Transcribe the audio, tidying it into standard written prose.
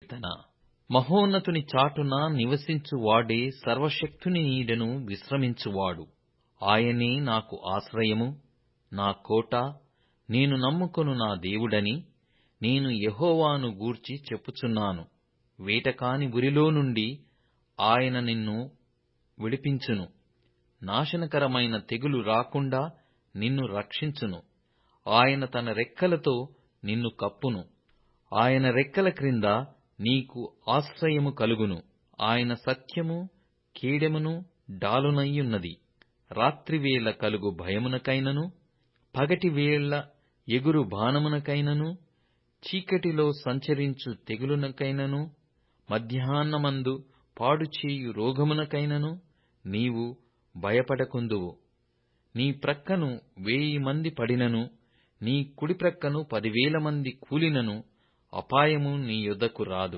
కీర్తన. మహోన్నతుని చాటున నివసించువాడే సర్వశక్తుని నీడను విశ్రమించువాడు. ఆయనే నాకు ఆశ్రయము, నా కోట, నేను నమ్ముకొను నా దేవుడని నేను యెహోవాను గూర్చి చెప్పుచున్నాను. వేటకాని ఉరిలో నుండి ఆయన నిన్ను విడిపించును. నాశనకరమైన తెగులు రాకుండా నిన్ను రక్షించును. ఆయన తన రెక్కలతో నిన్ను కప్పును. ఆయన రెక్కల క్రింద నీకు ఆశ్రయము కలుగును. ఆయన సత్యము కేడెమును డాలునయ్యున్నది. రాత్రివేళ కలుగు భయమునకైనను, పగటివేళ ఎగురు బాణమునకైనను, చీకటిలో సంచరించు తెగులునకైనను, మధ్యాహ్నమందు పాడుచేయు రోగమునకైనను నీవు భయపడకుందువు. నీ ప్రక్కను 1000 మంది పడినను, నీ కుడిప్రక్కను 10,000 మంది కూలినను అపాయము నీ యొద్దకు రాదు.